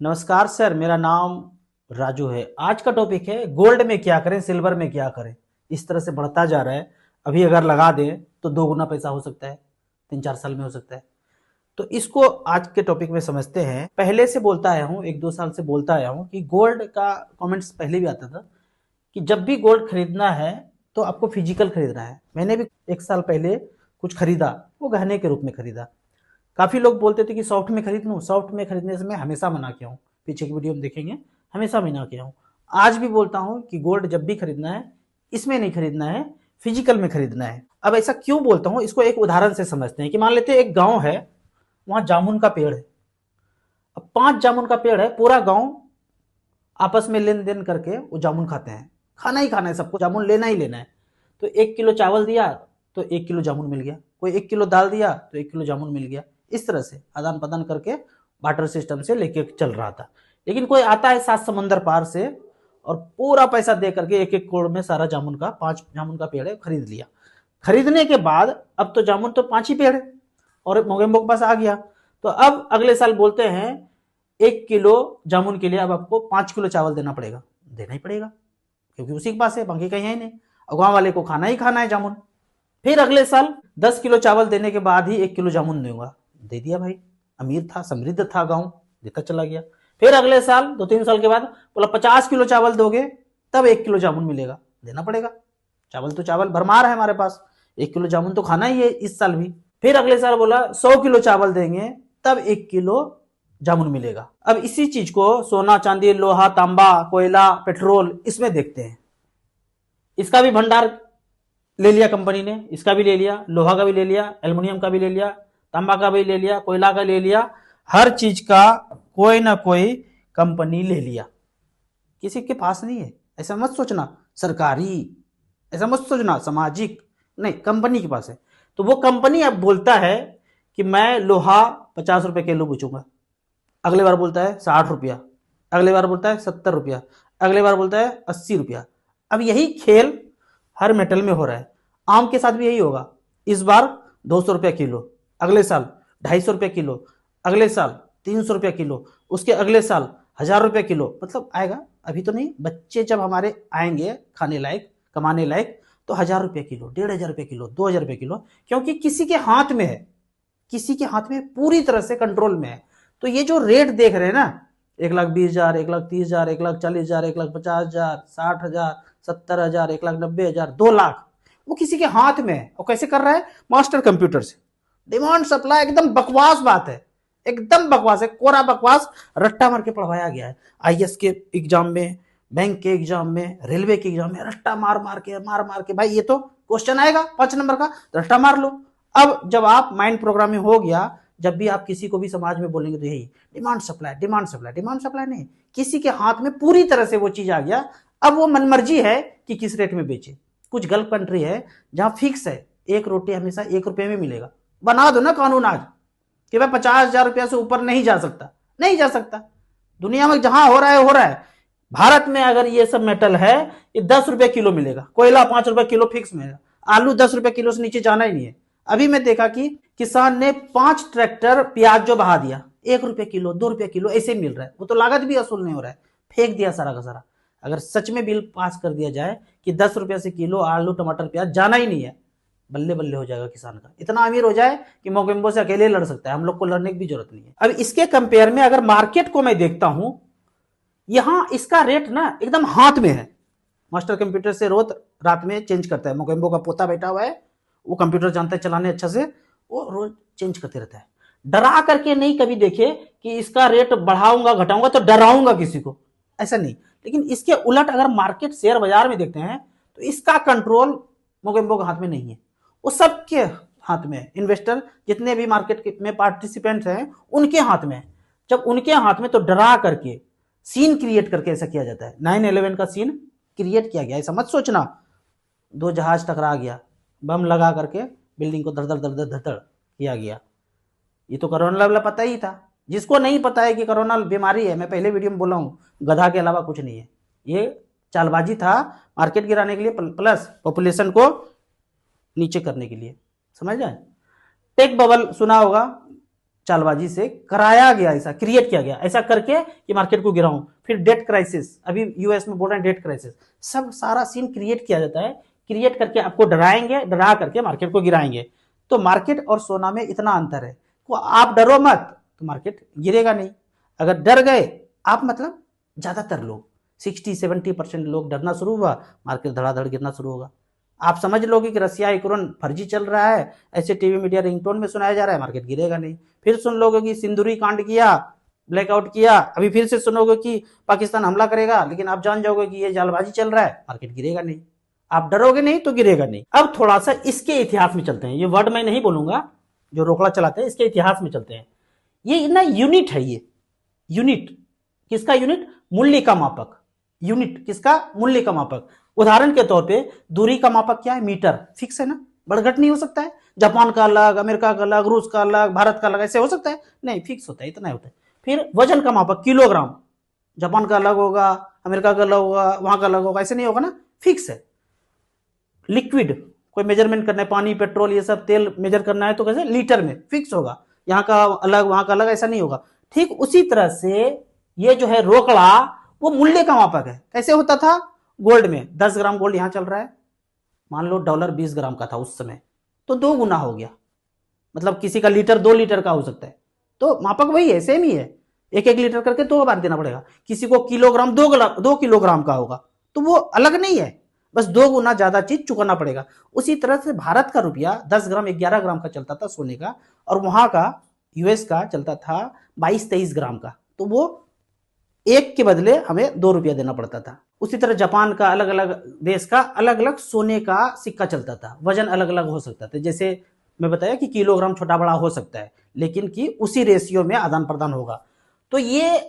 नमस्कार सर, मेरा नाम राजू है। आज का टॉपिक है गोल्ड में क्या करें, सिल्वर में क्या करें। इस तरह से बढ़ता जा रहा है। अभी अगर लगा दें तो 2 गुना पैसा हो सकता है, 3-4 साल में हो सकता है। तो इसको आज के टॉपिक में समझते हैं। पहले से बोलता आया हूँ, 1-2 साल से बोलता आया हूँ कि गोल्ड का कमेंट्स पहले भी आता था कि जब भी गोल्ड खरीदना है तो आपको फिजिकल खरीदना है। मैंने भी 1 साल पहले कुछ खरीदा, वो गहने के रूप में खरीदा। काफी लोग बोलते थे कि सॉफ्ट में खरीद लूं। सॉफ्ट में खरीदने से मैं हमेशा मना किया हूं, पीछे की वीडियो में देखेंगे, हमेशा मना किया हूं। आज भी बोलता हूं कि गोल्ड जब भी खरीदना है, इसमें नहीं खरीदना है, फिजिकल में खरीदना है। अब ऐसा क्यों बोलता हूं, इसको एक उदाहरण से समझते हैं कि मान लेते हैं एक गांव है, वहां जामुन का पेड़ है। अब 5 जामुन का पेड़ है, पूरा गांव आपस में लेन देन करके वो जामुन खाते हैं। खाना ही खाना है, सबको जामुन लेना ही लेना है। तो 1 किलो चावल दिया तो 1 किलो जामुन मिल गया, कोई 1 किलो दाल दिया तो 1 किलो जामुन मिल गया। इस तरह से आदान प्रदान करके बाटर सिस्टम से लेके चल रहा था। लेकिन कोई आता है 7 समंदर पार से और पूरा पैसा दे करके 1-1 करोड़ में सारा जामुन का, 5 जामुन का पेड़ है, खरीद लिया। खरीदने के बाद अब तो जामुन तो 5 ही पेड़ है और मोगेम्बो के पास आ गया। तो अब अगले साल बोलते हैं 1 किलो जामुन के लिए अब आपको 5 किलो चावल देना पड़ेगा। देना ही पड़ेगा क्योंकि उसी के पास है, बाकी कहीं है नहीं। और गांव वाले को खाना ही खाना है जामुन। फिर अगले साल 10 किलो चावल देने के बाद ही 1 किलो जामुन दूंगा। दे दिया भाई, अमीर था, समृद्ध था गांव, देता चला गया। फिर अगले साल 2-3 साल के बाद बोला 50 किलो चावल दोगे तब 1 किलो जामुन मिलेगा। देना पड़ेगा, चावल तो चावल भरमार है हमारे पास, 1 किलो जामुन तो खाना ही है इस साल भी। फिर अगले साल बोला 100 किलो चावल देंगे तब 1 किलो जामुन मिलेगा। अब इसी चीज को सोना चांदी लोहा तांबा कोयला पेट्रोल इसमें देखते हैं। इसका भी भंडार ले लिया कंपनी ने, इसका भी ले लिया, लोहा का भी ले लिया, एल्युमिनियम का भी ले लिया, तांबा का भी ले लिया, कोयला का ले लिया। हर चीज का कोई ना कोई कंपनी ले लिया। किसी के पास नहीं है, ऐसा मत सोचना सरकारी, ऐसा मत सोचना सामाजिक, नहीं, कंपनी के पास है। तो वो कंपनी अब बोलता है कि मैं लोहा 50 रुपए किलो बेचूंगा। अगले बार बोलता है 60 रुपया, अगले बार बोलता है 70 रुपया, अगले बार बोलता है 80 रुपया। अब यही खेल हर मेटल में हो रहा है। आम के साथ भी यही होगा। इस बार 200 रुपया किलो, अगले साल 250 रुपया किलो, अगले साल 300 रुपया किलो, उसके अगले साल 1000 रुपया किलो। मतलब आएगा, अभी तो नहीं, बच्चे जब हमारे आएंगे खाने लायक कमाने लायक तो 1000 रुपया किलो, 1500 रुपया किलो, 2000 रुपया किलो। क्योंकि किसी के हाथ में है, किसी के हाथ में पूरी तरह से कंट्रोल में है। तो ये जो रेट देख रहे हैं ना, 1,20,000, 1,30,000, 1,40,000, 1,50,000, 60,000, 70,000, 1,90,000, 2 लाख, वो किसी के हाथ में है। और कैसे कर रहा है? मास्टर कंप्यूटर से। डिमांड सप्लाई एकदम बकवास बात है, एकदम बकवास है, कोरा बकवास रट्टा मार के पढ़वाया गया है। आईएएस के एग्जाम में, बैंक के एग्जाम में, रेलवे के एग्जाम में रट्टा मार मार के भाई ये तो क्वेश्चन आएगा 5 नंबर का, रट्टा मार लो। अब जब आप माइंड प्रोग्रामिंग हो गया, जब भी आप किसी को भी समाज में बोलेंगे तो यही demand supply demand supply demand supply. नहीं, किसी के हाथ में पूरी तरह से वो चीज आ गया। अब वो मनमर्जी है कि किस रेट में बेचे। कुछ गल्फ कंट्री है जहां फिक्स है, एक रोटी हमेशा 1 रुपये में मिलेगा। बना दो ना कानून आज कि भाई 50,000 रुपया से ऊपर नहीं जा सकता, नहीं जा सकता। दुनिया में जहां हो रहा है हो रहा है। भारत में अगर ये सब मेटल है, ये 10 रुपये किलो मिलेगा, कोयला 5 रुपये किलो फिक्स मिलेगा, आलू 10 रुपये किलो से नीचे जाना ही नहीं है। अभी मैं देखा कि किसान ने 5 ट्रैक्टर प्याज जो बहा दिया, 1 रुपये किलो 2 रुपये किलो ऐसे मिल रहा है। वो तो लागत भी वसूल नहीं हो रहा है, फेंक दिया सारा का सारा। अगर सच में बिल पास कर दिया जाए कि 10 रुपये से किलो आलू टमाटर प्याज जाना ही नहीं है, बल्ले बल्ले हो जाएगा किसान का। इतना अमीर हो जाए कि मोगेम्बो से अकेले लड़ सकता है, हम लोग को लड़ने की भी जरूरत नहीं है। अब इसके कंपेयर में अगर मार्केट को मैं देखता हूं, यहां इसका रेट ना एकदम हाथ में है। मास्टर कंप्यूटर से रोज रात में चेंज करता है। मोगेम्बो का पोता बैठा हुआ है, वो कंप्यूटर जानता है चलाने अच्छा से, वो रोज चेंज करते रहता है। डरा करके नहीं कभी देखे कि इसका रेट बढ़ाऊंगा घटाऊंगा तो डराऊंगा किसी को, ऐसा नहीं। लेकिन इसके उलट अगर मार्केट शेयर बाजार में देखते हैं तो इसका कंट्रोल मोगेम्बो के हाथ में नहीं है, वो सबके हाथ में है। इन्वेस्टर जितने भी मार्केट में पार्टिसिपेंट्स हैं उनके हाथ में है। जब उनके हाथ में तो डरा करके सीन क्रिएट करके ऐसा किया जाता है। 9/11 का सीन क्रिएट किया गया, ऐसा मत सोचना 2 जहाज टकरा गया, बम लगा करके बिल्डिंग को धड़ धड़ धड़ धड़ धड़ किया गया। ये तो कोरोना वाला पता ही था। जिसको नहीं पता है कि कोरोना बीमारी है, मैं पहले वीडियो में बोला हूं, गधा के अलावा कुछ नहीं है। ये चालबाजी था मार्केट गिराने के लिए, प्लस पॉपुलेशन को नीचे करने के लिए, समझ जाए। टेक बबल सुना होगा, चालबाजी से कराया गया, ऐसा क्रिएट किया गया, ऐसा करके कि मार्केट को गिराऊं। फिर डेट क्राइसिस, अभी यूएस में बोल रहे हैं डेट क्राइसिस, सब सारा सीन क्रिएट किया जाता है। क्रिएट करके आपको डराएंगे, डरा करके मार्केट को गिराएंगे। तो मार्केट और सोना में इतना अंतर है, तो आप डरो मत तो मार्केट गिरेगा नहीं। अगर डर गए आप, मतलब ज्यादातर लोग 60-70% लोग डरना शुरू हुआ, मार्केट धड़ाधड़ गिरना शुरू होगा। आप समझ लोगे कि रसिया यूक्रेन फर्जी चल रहा है, ऐसे टीवी मीडिया रिंगटोन में सुनाया जा रहा है, मार्केट गिरेगा नहीं। फिर सुन लोगे कि सिंदूरी कांड किया, ब्लैकआउट किया, अभी फिर से सुनोगे कि पाकिस्तान हमला करेगा, लेकिन आप जान जाओगे कि ये जालबाजी चल रहा है, मार्केट गिरेगा नहीं। आप डरोगे नहीं तो गिरेगा नहीं। अब थोड़ा सा इसके इतिहास में चलते हैं, ये वर्ड मैं नहीं बोलूंगा जो रोकड़ा चलाते हैं, इसके इतिहास में चलते हैं। ये ना यूनिट है, ये यूनिट किसका, यूनिट मूल्य का मापक, यूनिट किसका, मूल्य का मापक। उदाहरण के तौर पे दूरी का मापक क्या है, मीटर, फिक्स है ना, बढ़घट नहीं हो सकता है। जापान का अलग, अमेरिका का अलग, रूस का अलग, भारत का अलग, ऐसे हो सकता है नहीं, फिक्स होता है, इतना होता है। फिर वजन का मापक किलोग्राम, जापान का अलग होगा, अमेरिका का अलग होगा, वहां का अलग होगा, ऐसे नहीं होगा ना, फिक्स है। लिक्विड कोई मेजरमेंट करना है, पानी, पेट्रोल, ये सब तेल मेजर करना है तो कैसे, लीटर में, फिक्स होगा। यहाँ का अलग वहां का अलग, ऐसा नहीं होगा। ठीक उसी तरह से ये जो है रोकड़ा, वो मूल्य का मापक है। कैसे होता था, गोल्ड में 10 ग्राम गोल्ड यहां चल रहा है, मान लो डॉलर 20 ग्राम का था उस समय, तो 2 गुना हो गया। मतलब किसी का लीटर 2 लीटर का हो सकता है, तो मापक वही है, सेम ही है, 1-1 लीटर करके 2 बार देना पड़ेगा। किसी को किलोग्राम 2 किलोग्राम का होगा, तो वो अलग नहीं है, बस 2 गुना ज्यादा चीज चुकाना पड़ेगा। उसी तरह से भारत का रुपया 10 ग्राम 11 ग्राम का चलता था सोने का, और वहां का यूएस का चलता था 22-23 ग्राम का, तो वो एक के बदले हमें 2 रुपया देना पड़ता था। उसी तरह जापान का, अलग अलग देश का अलग अलग सोने का सिक्का चलता था, वजन अलग अलग हो सकता था। जैसे मैं बताया कि किलोग्राम छोटा बड़ा हो सकता है, लेकिन कि उसी रेशियो में आदान प्रदान होगा। तो ये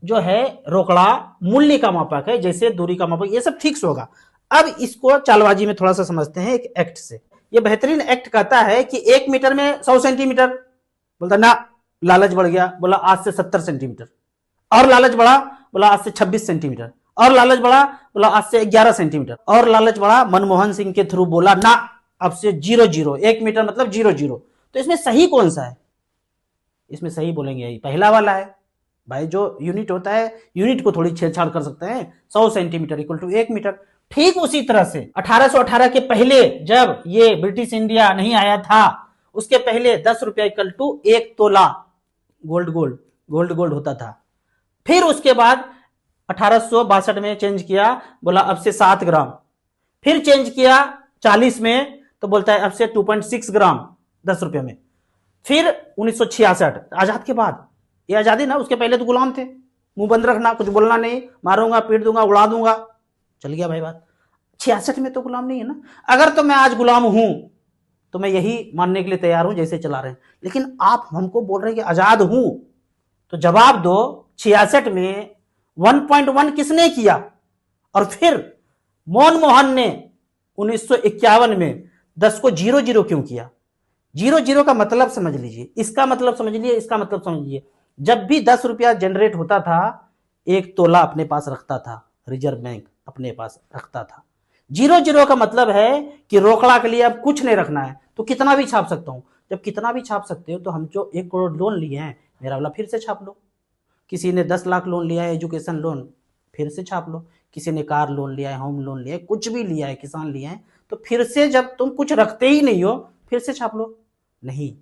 जो है रोकड़ा मूल्य का मापक है, जैसे दूरी का मापक, ये सब फिक्स होगा। अब इसको चालबाजी में थोड़ा सा समझते हैं एक एक्ट से। ये बेहतरीन एक्ट कहता है कि 1 मीटर में 100 सेंटीमीटर, बोलता ना, लालच बढ़ गया, बोला आज से 70 सेंटीमीटर, और लालच बढ़ा, बोला आज से 26 सेंटीमीटर, और लालच बढ़ा, बोला आज से 11 सेंटीमीटर, और लालच बढ़ा, मनमोहन सिंह के थ्रू बोला ना, अब से 0-0, 1 मीटर मतलब 0-0। तो इसमें सही कौन सा है, इसमें सही बोलेंगे यही पहला वाला है भाई। जो यूनिट होता है, यूनिट को थोड़ी छेड़छाड़ कर सकते हैं, 100 सेंटीमीटर इक्वल टू 1 मीटर। ठीक उसी तरह से 1818 के पहले, जब ये ब्रिटिश इंडिया नहीं आया था, उसके पहले 10 रुपया इक्वल टू 1 तोला गोल्ड होता था। फिर उसके बाद 1862 में चेंज किया, बोला अब से 7 ग्राम, फिर चेंज किया 40 में, तो बोलता है अब से 2.6 ग्राम 10 रुपये में। फिर 1966 आजाद के बाद, ये आजादी ना, उसके पहले तो गुलाम थे, मुंह बंद रखना, कुछ बोलना नहीं, मारूंगा, पीट दूंगा, उड़ा दूंगा, चल गया भाई बात। 66 में तो गुलाम नहीं है ना। अगर तो मैं आज गुलाम हूं तो मैं यही मानने के लिए तैयार हूं जैसे चला रहे हैं, लेकिन आप हमको बोल रहे हैं कि आजाद हूं, तो जवाब दो 66 में 1.1 किसने किया, और फिर मनमोहन ने 1951 में 10 को 0-0 क्यों किया। 0-0 का मतलब समझ लीजिए, इसका मतलब समझ लीजिए, इसका मतलब समझ लीजिए। जब भी 10 रुपया जनरेट होता था, 1 तोला अपने पास रखता था, रिजर्व बैंक अपने पास रखता था। 0-0 का मतलब है कि रोकड़ा के लिए अब कुछ नहीं रखना है, तो कितना भी छाप सकता हूं। जब कितना भी छाप सकते हो, तो हम जो 1 करोड़ लोन लिए हैं, मेरा वाला फिर से छाप लो। किसी ने 10 लाख लोन लिया है, एजुकेशन लोन, फिर से छाप लो। किसी ने कार लोन लिया है, होम लोन लिया है, कुछ भी लिया है, किसान लिया है, तो फिर से, जब तुम कुछ रखते ही नहीं हो, फिर से छाप लो। नहीं,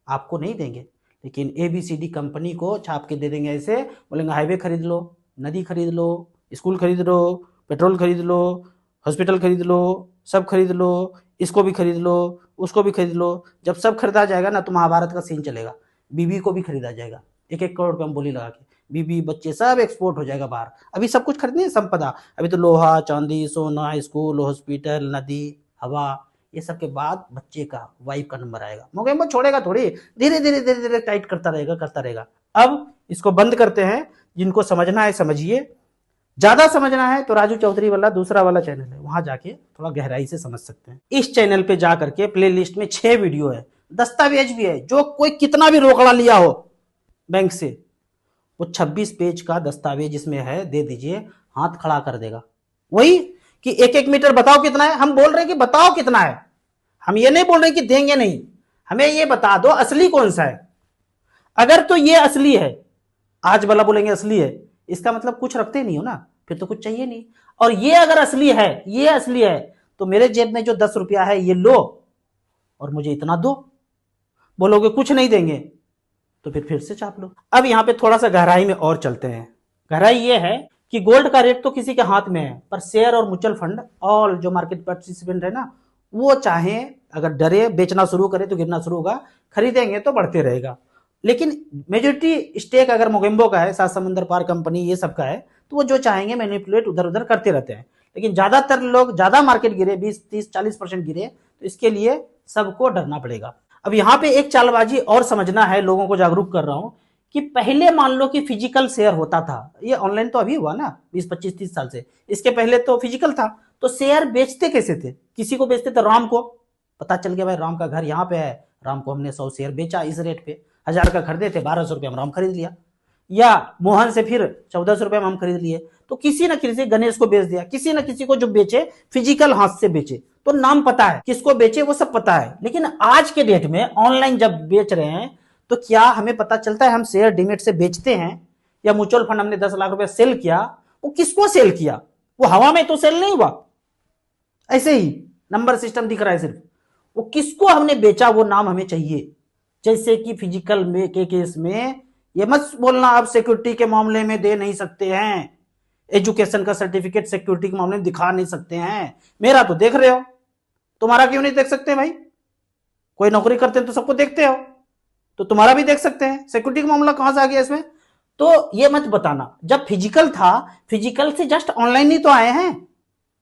आपको नहीं देंगे, लेकिन ABCD कंपनी को छाप के दे देंगे। ऐसे बोलेंगे हाईवे खरीद लो, नदी खरीद लो, स्कूल खरीद लो, पेट्रोल खरीद लो, हॉस्पिटल खरीद लो, सब खरीद लो, इसको भी खरीद लो, उसको भी खरीद लो। जब सब खरीदा जाएगा ना, तो महाभारत का सीन चलेगा। बीबी को भी खरीदा जाएगा, 1-1 करोड़ रुपये हम बोली लगा के, बीबी बच्चे सब एक्सपोर्ट हो जाएगा बाहर। अभी सब कुछ खरीदने संपदा, अभी तो लोहा चांदी सोना, स्कूल, हॉस्पिटल, नदी, हवा, ये सब के बाद बच्चे का, वाइफ का नंबर आएगा। मौके में छोड़ेगा थोड़ी, धीरे धीरे टाइट करता रहेगा। अब इसको बंद करते हैं। जिनको समझना है समझिए, ज्यादा समझना है तो राजू चौधरी वाला दूसरा वाला चैनल है, वहां जाके थोड़ा गहराई से समझ सकते हैं। इस चैनल पे जा करके प्ले लिस्ट में 6 वीडियो है, दस्तावेज भी है। जो कोई कितना भी रोकड़ा लिया हो बैंक से, वो 26 पेज का दस्तावेज इसमें है, दे दीजिए, हाथ खड़ा कर देगा। वही कि 1-1 मीटर बताओ कितना है, हम बोल रहे हैं कि बताओ कितना है, हम ये नहीं बोल रहे कि देंगे नहीं, हमें ये बता दो असली कौन सा है। अगर तो ये असली है, आज वाला बोलेंगे असली है, इसका मतलब कुछ रखते नहीं हो ना, फिर तो कुछ चाहिए नहीं। और ये अगर असली है, ये असली है, तो मेरे जेब में जो 10 रुपया है ये लो और मुझे इतना दो। बोलोगे कुछ नहीं देंगे, तो फिर से चाप लो। अब यहां पे थोड़ा सा गहराई में और चलते हैं। गहराई ये है कि गोल्ड का रेट तो किसी के हाथ में है, पर शेयर और म्यूचुअल फंड ऑल जो मार्केट पार्टिसिपेंट है ना, वो चाहे अगर डरे बेचना शुरू करे तो गिरना शुरू होगा, खरीदेंगे तो बढ़ते रहेगा। लेकिन मेजोरिटी स्टेक अगर मोगेम्बो का है, सात समुंदर पार कंपनी ये सब का है, तो वो जो चाहेंगे मैनिपुलेट उधर उधर करते रहते हैं। लेकिन ज्यादातर लोग, ज्यादा मार्केट गिरे 20-30-40% गिरे, तो इसके लिए सबको डरना पड़ेगा। अब यहां पे एक चालबाजी और समझना है, लोगों को जागरूक कर रहा हूं कि पहले मान लो कि फिजिकल शेयर होता था, ये ऑनलाइन तो अभी हुआ ना 20-25-30 साल से, इसके पहले तो फिजिकल था। तो शेयर बेचते कैसे थे? किसी को बेचते थे, राम को पता चल गया भाई राम का घर यहाँ पे है, राम को हमने 100 शेयर बेचा इस रेट पे, 1000 का खरीदे थे, 1200 रुपये हम राम खरीद लिया। या मोहन से फिर 1400 रुपये में हम खरीद लिए, तो किसी न किसी गणेश को बेच दिया, किसी न किसी को जो बेचे फिजिकल हाथ से बेचे, तो नाम पता है, किसको बेचे वो सब पता है। लेकिन आज के डेट में ऑनलाइन जब बेच रहे हैं, तो क्या हमें पता चलता है हम शेयर डीमेट से बेचते हैं, या म्यूचुअल फंड हमने 10 लाख रुपया सेल किया, वो किसको सेल किया? वो हवा में तो सेल नहीं हुआ, ऐसे ही नंबर सिस्टम दिख रहा है सिर्फ। वो किसको हमने बेचा वो नाम हमें चाहिए। जैसे कि फिजिकल में के केस में ये मत बोलना आप सिक्योरिटी के मामले में दे नहीं सकते हैं, एजुकेशन का सर्टिफिकेट सिक्योरिटी के मामले में दिखा नहीं सकते हैं। मेरा तो देख रहे हो, तुम्हारा क्यों नहीं देख सकते भाई? कोई नौकरी करते हैं तो सबको देखते हो, तो तुम्हारा भी देख सकते हैं। सिक्योरिटी का मामला कहां से आ गया इसमें? तो ये मत बताना। जब फिजिकल था, फिजिकल से जस्ट ऑनलाइन ही तो आए हैं,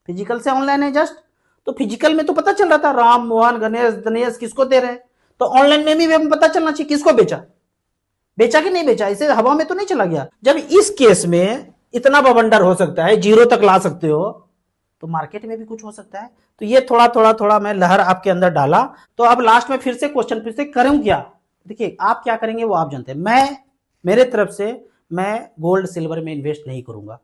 फिजिकल से ऑनलाइन है जस्ट। तो फिजिकल में तो पता चल रहा था राम मोहन गणेश गणेश किसको दे रहे हैं, तो ऑनलाइन में भी हमें पता चलना चाहिए किसको बेचा, बेचा कि नहीं बेचा, इसे हवा में तो नहीं चला गया। जब इस केस में इतना बवंडर हो सकता है, जीरो तक ला सकते हो, तो मार्केट में भी कुछ हो सकता है। तो ये थोड़ा थोड़ा थोड़ा मैं लहर आपके अंदर डाला। तो अब लास्ट में फिर से क्वेश्चन फिर से करूं क्या? देखिए आप क्या करेंगे वो आप जानते हैं। मैं मेरे तरफ से मैं गोल्ड सिल्वर में इन्वेस्ट नहीं करूंगा।